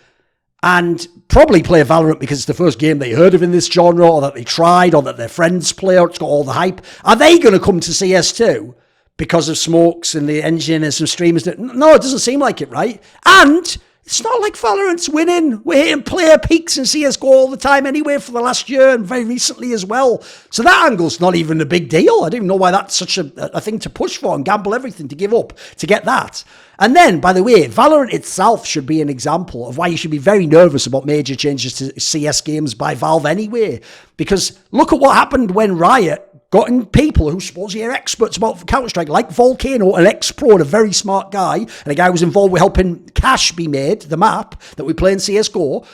and probably play Valorant because it's the first game they heard of in this genre, or that they tried, or that their friends play, or it's got all the hype, are they going to come to CS2 because of smokes and the engine and some streamers? No, it doesn't seem like it, right? And it's not like Valorant's winning. We're hitting player peaks in CSGO all the time anyway for the last year and very recently as well. So that angle's not even a big deal. I don't even know why that's such a thing to push for and gamble everything to give up to get that. And then, by the way, Valorant itself should be an example of why you should be very nervous about major changes to CS games by Valve anyway. Because look at what happened when Riot got in people who supposedly are experts about Counter-Strike, like Volcano, an ex-pro and a very smart guy, and a guy who was involved with helping Cash be made, the map that we play in CSGO.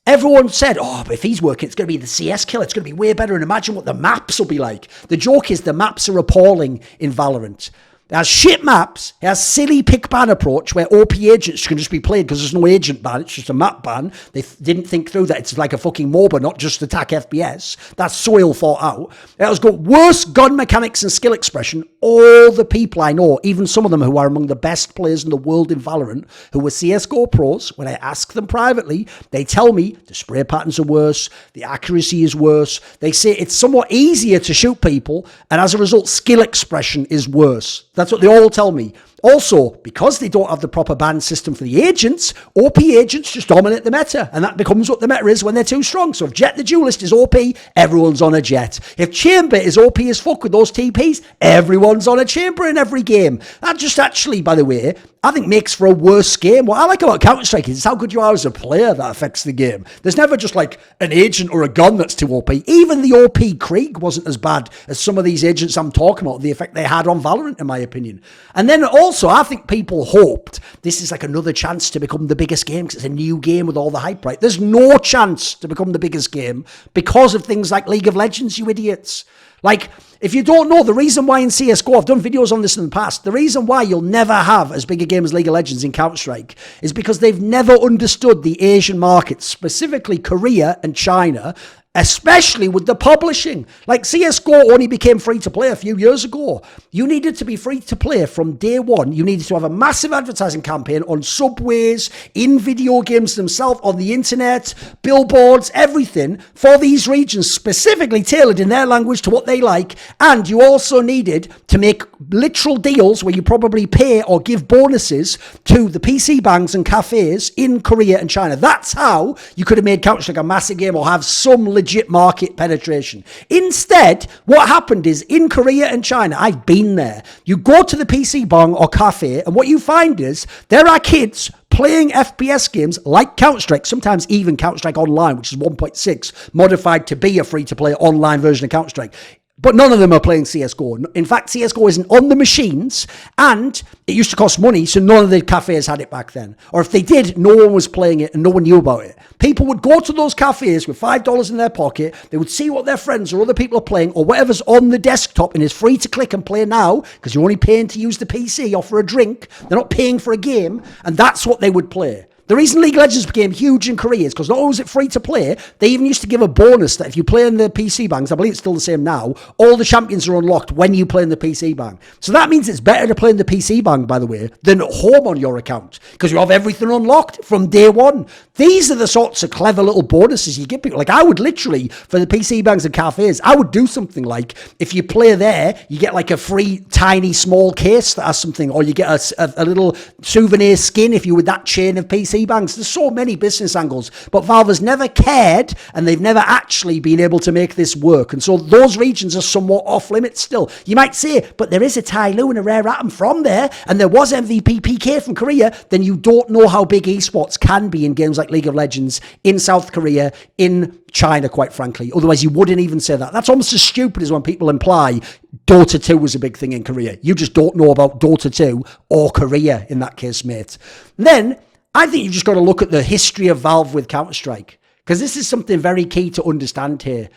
Everyone said, oh, but if he's working, it's going to be the CS killer. It's going to be way better. And imagine what the maps will be like. The joke is the maps are appalling in Valorant. It has shit maps. It has silly pick ban approach where OP agents can just be played because there's no agent ban. It's just a map ban. They didn't think through that. It's like a fucking MOBA, not just attack FPS. That's so ill thought out. It has got worse gun mechanics and skill expression. All the people I know, even some of them who are among the best players in the world in Valorant, who were CSGO pros, when I ask them privately, they tell me the spray patterns are worse, the accuracy is worse. They say it's somewhat easier to shoot people, and as a result, skill expression is worse. That's what they all tell me. Also, because they don't have the proper ban system for the agents, OP agents just dominate the meta, and that becomes what the meta is when they're too strong. So if Jet the Duelist is OP, everyone's on a Jet. If Chamber is OP as fuck with those TPs, everyone's on a Chamber in every game. That just actually, by the way, I think makes for a worse game. What I like about Counter-Strike is how good you are as a player that affects the game. There's never just like an agent or a gun that's too OP. Even the OP Krieg wasn't as bad as some of these agents I'm talking about, the effect they had on Valorant, in my opinion. And then also, I think people hoped this is like another chance to become the biggest game because it's a new game with all the hype, right? There's no chance to become the biggest game because of things like League of Legends, you idiots. Like, if you don't know, the reason why in CSGO, I've done videos on this in the past, the reason why you'll never have as big a game as League of Legends in Counter-Strike is because they've never understood the Asian markets, specifically Korea and China, especially with the publishing. Like CSGO only became free to play a few years ago. You needed to be free to play from day one. You needed to have a massive advertising campaign on subways, in video games themselves, on the internet, billboards, everything for these regions, specifically tailored in their language to what they like. And you also needed to make literal deals where you probably pay or give bonuses to the PC bangs and cafes in Korea and China. That's how you could have made Counter-Strike a massive game or have some legit market penetration. Instead, what happened is in Korea and China, I've been there. You go to the PC bang or cafe, and what you find is there are kids playing FPS games like Counter-Strike, sometimes even Counter-Strike Online, which is 1.6, modified to be a free-to-play online version of Counter-Strike. But none of them are playing CSGO. In fact, CSGO isn't on the machines, and it used to cost money, so none of the cafes had it back then. Or if they did, no one was playing it and no one knew about it. People would go to those cafes with $5 in their pocket, they would see what their friends or other people are playing, or whatever's on the desktop and is free to click and play now, because you're only paying to use the PC or for a drink. They're not paying for a game, and that's what they would play. The reason League of Legends became huge in Korea is because not only was it free to play, they even used to give a bonus that if you play in the PC bangs, I believe it's still the same now, all the champions are unlocked when you play in the PC bang. So that means it's better to play in the PC bang, by the way, than at home on your account, because you have everything unlocked from day one. These are the sorts of clever little bonuses you give people. Like I would literally, for the PC bangs and cafes, I would do something like, if you play there, you get like a free, tiny, small case that has something, or you get a little souvenir skin if you were that chain of PC banks. There's so many business angles, but Valve has never cared, and they've never actually been able to make this work. And so those regions are somewhat off limits still. You might say, but there is a Tai Lu and a Rare Atom from there, and there was MVP PK from Korea. Then you don't know how big esports can be in games like League of Legends, in South Korea, in China, quite frankly. Otherwise, you wouldn't even say that. That's almost as stupid as when people imply Dota 2 was a big thing in Korea. You just don't know about Dota 2 or Korea in that case, mate. And then I think you've just got to look at the history of Valve with Counter-Strike, because this is something very key to understand here.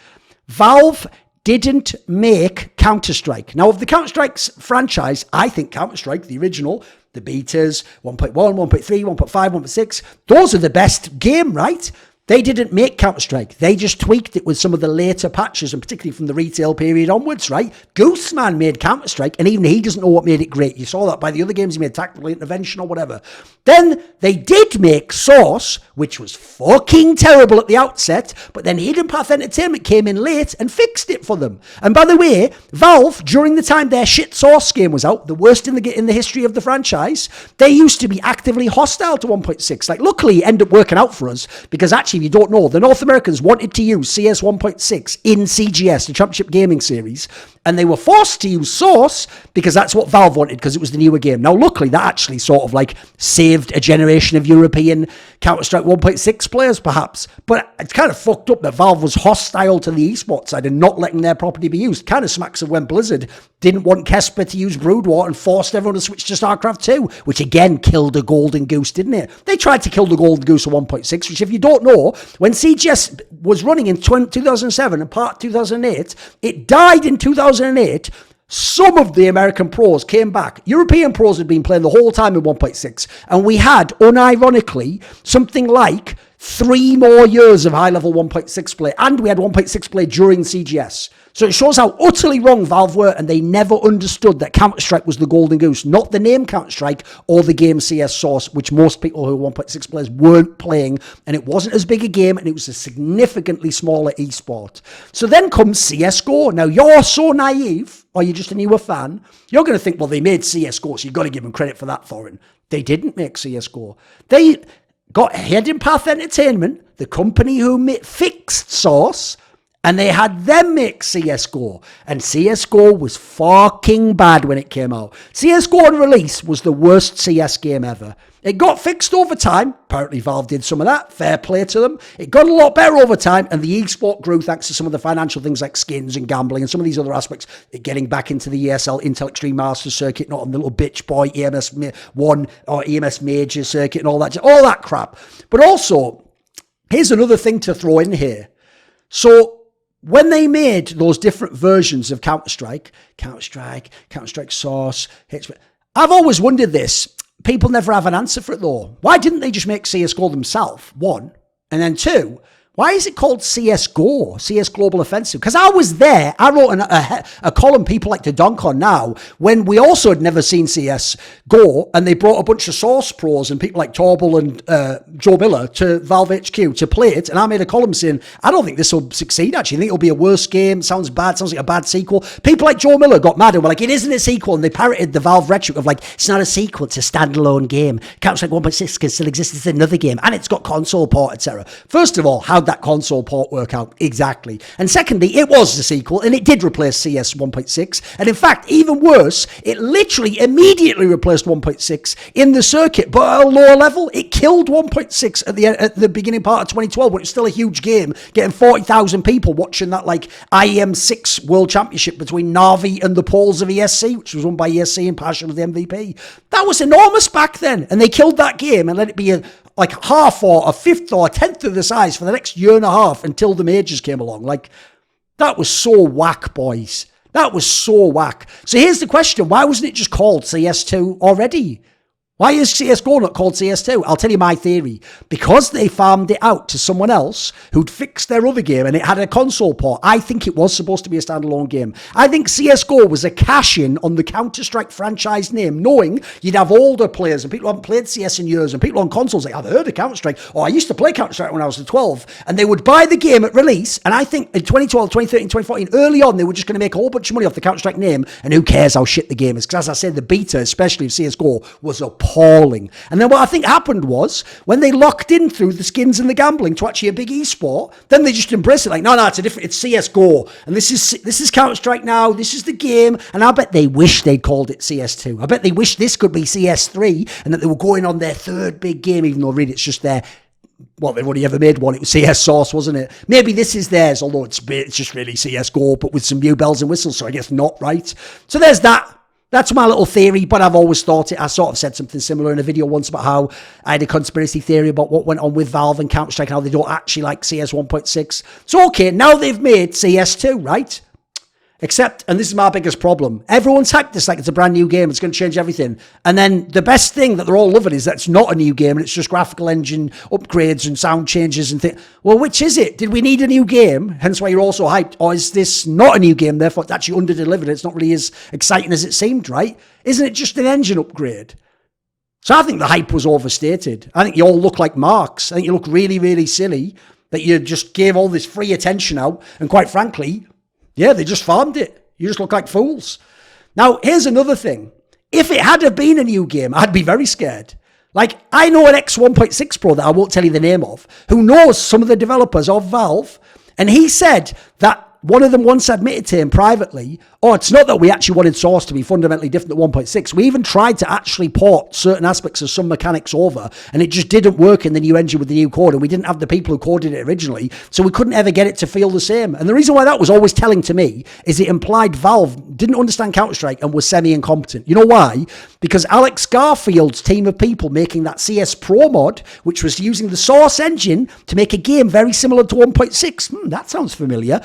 Valve didn't make Counter-Strike. Now, of the Counter-Strike's franchise, I think Counter-Strike, the original, the betas, 1.1, 1.3, 1.5, 1.6, those are the best game, right? They didn't make Counter-Strike. They just tweaked it with some of the later patches, and particularly from the retail period onwards, right? Gooseman made Counter-Strike, and even he doesn't know what made it great. You saw that by the other games he made, Tactical Intervention or whatever. Then they did make Source, which was fucking terrible at the outset, but then Hidden Path Entertainment came in late and fixed it for them. And by the way, Valve, during the time their shit Source game was out, the worst in the history of the franchise, they used to be actively hostile to 1.6. Like, luckily, it ended up working out for us, because actually, if you don't know, the North Americans wanted to use CS 1.6 in CGS, the Championship Gaming Series, and they were forced to use Source because that's what Valve wanted, because it was the newer game. Now, luckily, that actually sort of like saved a generation of European Counter-Strike 1.6 players, perhaps. But it's kind of fucked up that Valve was hostile to the esports side and not letting their property be used. Kind of smacks of when Blizzard didn't want Kesper to use Brood War and forced everyone to switch to StarCraft 2, which again killed a golden goose, didn't it? They tried to kill the golden goose of 1.6, which, if you don't know, when CGS was running in 2007 and part 2008, it died in 2008. Some of the American pros came back. European pros had been playing the whole time in 1.6, and we had, unironically, something like 3 more years of high-level 1.6 play, and we had 1.6 play during CGS. So it shows how utterly wrong Valve were, and they never understood that Counter-Strike was the golden goose, not the name Counter-Strike or the game CS Source, which most people who are 1.6 players weren't playing, and it wasn't as big a game, and it was a significantly smaller esport. So then comes CSGO. Now, you're so naive, or you're just a newer fan, you're going to think, well, they made CSGO, so you've got to give them credit for that, Thorin. They didn't make CSGO. They got Hidden Path Entertainment, the company who fixed Source, and they had them make CSGO. And CSGO was fucking bad when it came out. CSGO on release was the worst CS game ever. It got fixed over time. Apparently Valve did some of that. Fair play to them. It got a lot better over time, and the esport grew thanks to some of the financial things like skins and gambling and some of these other aspects. It getting back into the ESL, Intel Extreme Masters circuit, not on the little bitch boy EMS 1 or EMS Major circuit and all that crap. But also, here's another thing to throw in here. So, when they made those different versions of Counter-Strike Source, I've always wondered this. People never have an answer for it, though. Why didn't they just make CSGO themselves, one? And then two, why is it called CSGO, CS Global Offensive? Because I was there. I wrote a column people like to dunk on now when we also had never seen CSGO, and they brought a bunch of Source pros and people like Torble and Joe Miller to Valve HQ to play it. And I made a column saying, I don't think this will succeed, actually. I think it'll be a worse game. Sounds bad. Sounds like a bad sequel. People like Joe Miller got mad and were like, it isn't a sequel. And they parroted the Valve rhetoric of like, it's not a sequel. It's a standalone game. Counter-Strike 1.6 can still exist. It's another game. And it's got console port, etc. First of all, how'd that console port work out? Exactly. And secondly, it was the sequel, and it did replace CS 1.6. And in fact, even worse, it literally immediately replaced 1.6 in the circuit, but at a lower level. It killed 1.6 at the beginning part of 2012, when it was still a huge game, getting 40,000 people watching that like IEM6 World Championship between Navi and the Poles of ESC, which was won by ESC, and Passion was the MVP. That was enormous back then, and they killed that game and let it be like half or a fifth or a tenth of the size for the next year and a half until the majors came along. Like, that was so whack, boys. That was so whack. So here's the question. Why wasn't it just called CS2 already? Why is CSGO not called CS2? I'll tell you my theory. Because they farmed it out to someone else who'd fixed their other game and it had a console port. I think it was supposed to be a standalone game. I think CSGO was a cash-in on the Counter-Strike franchise name, knowing you'd have older players and people who haven't played CS in years and people on consoles like, I've heard of Counter-Strike, or I used to play Counter-Strike when I was 12, and they would buy the game at release. And I think in 2012, 2013, 2014, early on, they were just going to make a whole bunch of money off the Counter-Strike name, and who cares how shit the game is? Because as I said, the beta, especially of CSGO, was appalling. And then what I think happened was, when they locked in through the skins and the gambling to actually a big esport, then they just embraced it like, no, it's CSGO, and this is Counter-Strike now, this is the game. And I bet they wish they'd called it CS2. I bet they wish this could be CS3 and that they were going on their third big game, even though really it's just their, well, they've only ever made one. It was CS Source, wasn't it? Maybe this is theirs, although it's just really CSGO, but with some new bells and whistles, so I guess not, right? So there's that. That's my little theory, but I've always thought it. I sort of said something similar in a video once about how I had a conspiracy theory about what went on with Valve and Counter-Strike and how they don't actually like CS 1.6. So, okay, now they've made CS2, right? Except, and this is my biggest problem, everyone's hyped this like it's a brand new game, it's going to change everything. And then the best thing that they're all loving is that it's not a new game and it's just graphical engine upgrades and sound changes and things. Well, which is it? Did we need a new game? Hence why you're also hyped. Or is this not a new game, therefore it's actually under-delivered? It's not really as exciting as it seemed, right? Isn't it just an engine upgrade? So I think the hype was overstated. I think you all look like marks. I think you look really, really silly that you just gave all this free attention out. And quite frankly, yeah, they just farmed it. You just look like fools. Now, here's another thing. If it had have been a new game, I'd be very scared. Like, I know an X1.6 Pro that I won't tell you the name of, who knows some of the developers of Valve, and he said that one of them once admitted to him privately, oh, it's not that we actually wanted Source to be fundamentally different at 1.6. We even tried to actually port certain aspects of some mechanics over, and it just didn't work in the new engine with the new code, and we didn't have the people who coded it originally, so we couldn't ever get it to feel the same. And the reason why that was always telling to me is it implied Valve didn't understand Counter-Strike and was semi-incompetent. You know why? Because Alex Garfield's team of people making that CS Pro mod, which was using the Source engine to make a game very similar to 1.6, that sounds familiar,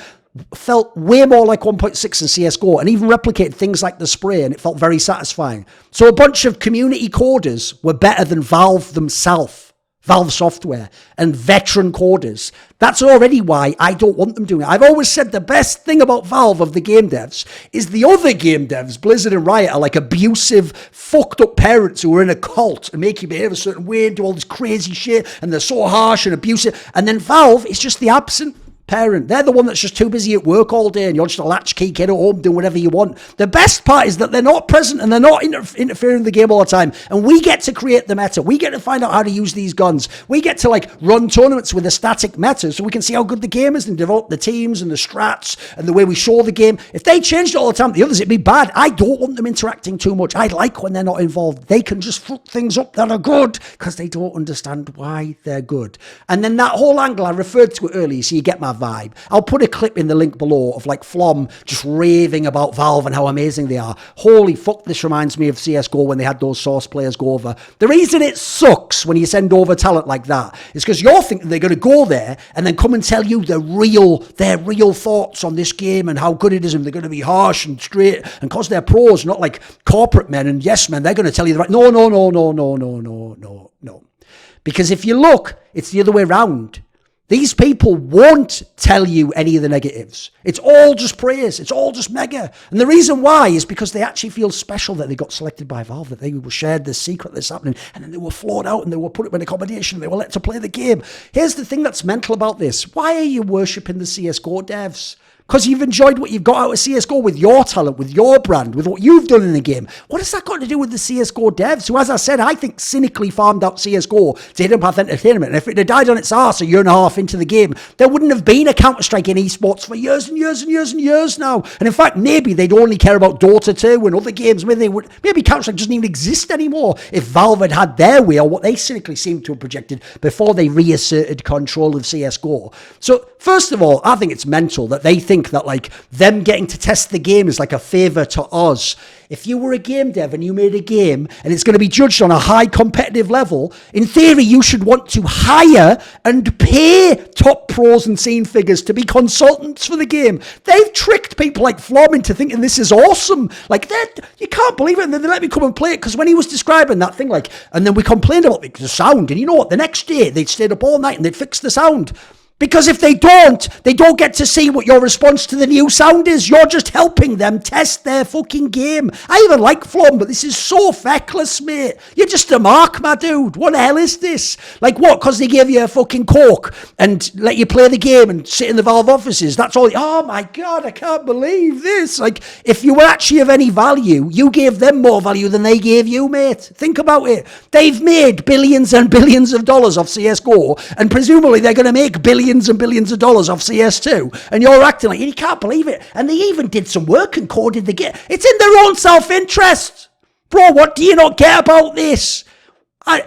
felt way more like 1.6 and CSGO, and even replicated things like the spray, and it felt very satisfying. So a bunch of community coders were better than Valve themselves, Valve Software, and veteran coders. That's already why I don't want them doing it. I've always said the best thing about Valve of the game devs is the other game devs, Blizzard and Riot, are like abusive, fucked up parents who are in a cult and make you behave a certain way and do all this crazy shit, and they're so harsh and abusive. And then Valve is just the absent parent. They're the one that's just too busy at work all day and you're just a latchkey kid at home doing whatever you want. The best part is that they're not present and they're not interfering in the game all the time. And we get to create the meta. We get to find out how to use these guns. We get to like run tournaments with a static meta so we can see how good the game is and develop the teams and the strats and the way we show the game. If they changed it all the time, the others, it'd be bad. I don't want them interacting too much. I like when they're not involved. They can just fuck things up that are good because they don't understand why they're good. And then that whole angle, I referred to it earlier, so you get my vibe. I'll put a clip in the link below of like Flom just raving about Valve and how amazing they are. Holy fuck, this reminds me of CSGO when they had those Source players go over. The reason it sucks when you send over talent like that is because you're thinking they're going to go there and then come and tell you their real thoughts on this game and how good it is, and they're going to be harsh and straight, and because they're pros, not like corporate men and yes men, they're going to tell you the right. No. Because if you look, it's the other way around. These people won't tell you any of the negatives. It's all just praise. It's all just mega. And the reason why is because they actually feel special that they got selected by Valve, that they were shared this secret that's happening, and then they were floored out and they were put up in accommodation and they were let to play the game. Here's the thing that's mental about this. Why are you worshipping the CSGO devs? Because you've enjoyed what you've got out of CSGO with your talent, with your brand, with what you've done in the game. What has that got to do with the CSGO devs, who, as I said, I think cynically farmed out CSGO to Hidden Path Entertainment? And if it had died on its arse a year and a half into the game, there wouldn't have been a Counter-Strike in esports for years and years and years and years now. And in fact, maybe they'd only care about Dota 2 and other games. Maybe Counter-Strike doesn't even exist anymore if Valve had had their way, or what they cynically seem to have projected before they reasserted control of CSGO. So, first of all, I think it's mental that they think that like them getting to test the game is like a favor to us. If you were a game dev and you made a game and it's going to be judged on a high competitive level, in theory, you should want to hire and pay top pros and scene figures to be consultants for the game. They've tricked people like Flom into thinking this is awesome. Like, you can't believe it. And then they let me come and play it because when he was describing that thing, like, and then we complained about the sound. And you know what? The next day, they'd stayed up all night and they'd fixed the sound. Because if they don't get to see what your response to the new sound is. You're just helping them test their fucking game. I even like Flom, but this is so feckless, mate. You're just a mark, my dude. What the hell is this? Like what? Because they gave you a fucking coke and let you play the game and sit in the Valve offices. That's all. Oh my God, I can't believe this. Like, if you were actually of any value, you gave them more value than they gave you, mate. Think about it. They've made billions and billions of dollars off CSGO, and presumably they're going to make billions and billions of dollars off CS2, and you're acting like you can't believe it. And they even did some work and coded the game. It's in their own self-interest. Bro, what do you not get about this? I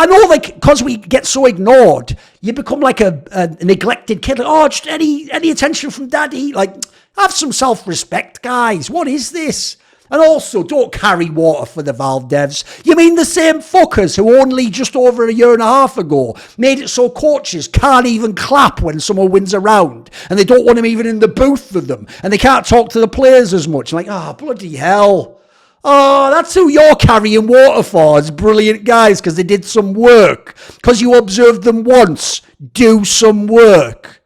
know, like, because we get so ignored, you become like a neglected kid. Like, oh, just any attention from daddy. Like, have some self-respect, guys. What is this? And also, don't carry water for the Valve devs. You mean the same fuckers who only just over a year and a half ago made it so coaches can't even clap when someone wins a round, and they don't want them even in the booth with them, and they can't talk to the players as much. Like, oh, bloody hell. Oh, that's who you're carrying water for, as brilliant guys, because they did some work. Because you observed them once. Do some work.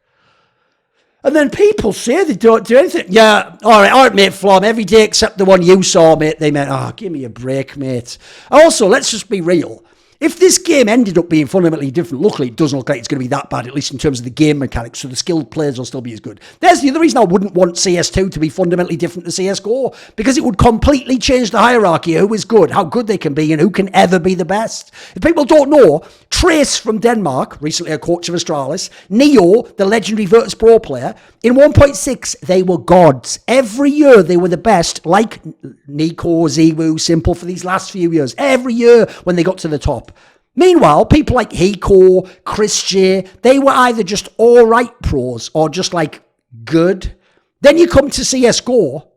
And then people say they don't do anything. Yeah, all right, mate, Flom. Every day except the one you saw, mate. They meant, oh, give me a break, mate. Also, let's just be real. If this game ended up being fundamentally different, luckily it doesn't look like it's going to be that bad, at least in terms of the game mechanics, so the skilled players will still be as good. There's the other reason I wouldn't want CS2 to be fundamentally different to CSGO, because it would completely change the hierarchy of who is good, how good they can be, and who can ever be the best. If people don't know, Trace from Denmark, recently a coach of Astralis, Neo, the legendary Virtus Pro player, in 1.6, they were gods. Every year they were the best, like Nico, Ziwu, Simple for these last few years. Every year when they got to the top. Meanwhile, people like Hiko, Chris J, they were either just all right pros or just like good. Then you come to CSGO.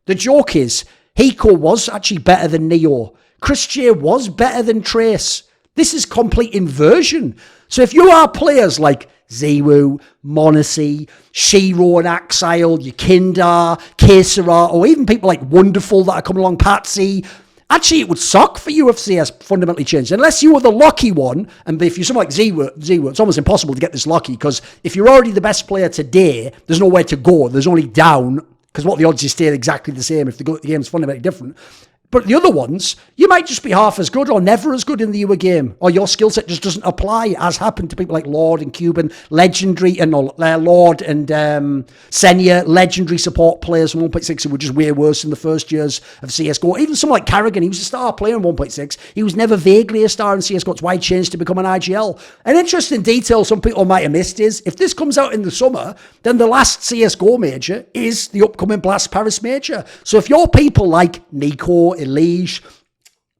The joke is, Hiko was actually better than Neo. Chris J was better than Trace. This is complete inversion. So if you are players like Ziwu, Monacy, Shiro and Axile, Yukindar, Kesara, or even people like Wonderful that are coming along, Patsy, actually, it would suck for you if CS fundamentally changed. Unless you were the lucky one, and if you're someone like Ziwu, it's almost impossible to get this lucky, because if you're already the best player today, there's nowhere to go. There's only down, because what the odds is stay exactly the same if the game's fundamentally different. But the other ones, you might just be half as good or never as good in the newer game, or your skill set just doesn't apply, as happened to people like Lord and Cuban, legendary, and Lord and Senya, legendary support players from 1.6 who were just way worse in the first years of CSGO. Even someone like Carrigan, he was a star player in 1.6. He was never vaguely a star in CSGO. It's why he changed to become an IGL. An interesting detail some people might have missed is, if this comes out in the summer, then the last CSGO major is the upcoming Blast Paris major. So if you're people like Nico, Elige,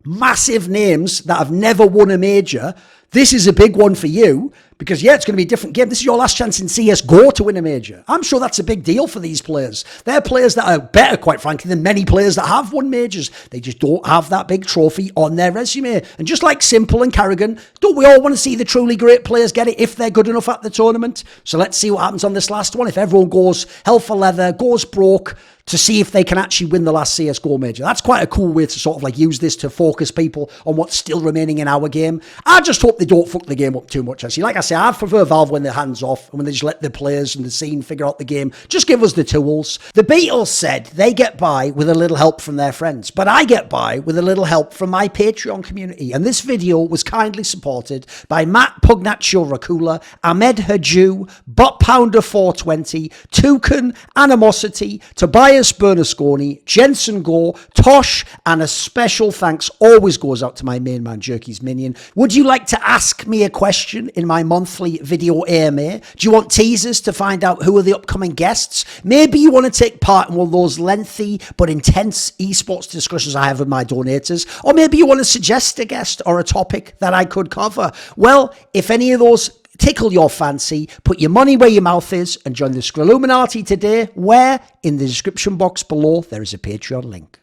massive names that have never won a major, this is a big one for you, because yeah, it's going to be a different game. This is your last chance in CSGO to win a major. I'm sure that's a big deal for these players. They're players that are better, quite frankly, than many players that have won majors. They just don't have that big trophy on their resume. And just like Simple and Carrigan, don't we all want to see the truly great players get it if they're good enough at the tournament? So let's see what happens on this last one. If everyone goes hell for leather, goes broke, to see if they can actually win the last CSGO major. That's quite a cool way to sort of like use this to focus people on what's still remaining in our game. I just hope they don't fuck the game up too much, actually. Like I say, I prefer Valve when they're hands off and when they just let the players and the scene figure out the game. Just give us the tools. The Beatles said they get by with a little help from their friends, but I get by with a little help from my Patreon community. And this video was kindly supported by Matt Pugnatio Rajcula, Ahmed Hadjou, Bot Pounder 420, Thooorin, Animosity, Tobias Bernasconi, Jensen Goh, Tosh, and a special thanks always goes out to my main man, Jerky's Minion. Would you like to ask me a question in my monthly video AMA? Do you want teasers to find out who are the upcoming guests? Maybe you want to take part in one of those lengthy but intense esports discussions I have with my donators, or maybe you want to suggest a guest or a topic that I could cover. Well, if any of those tickle your fancy, put your money where your mouth is and join the Scrolluminati today, where in the description box below there is a Patreon link.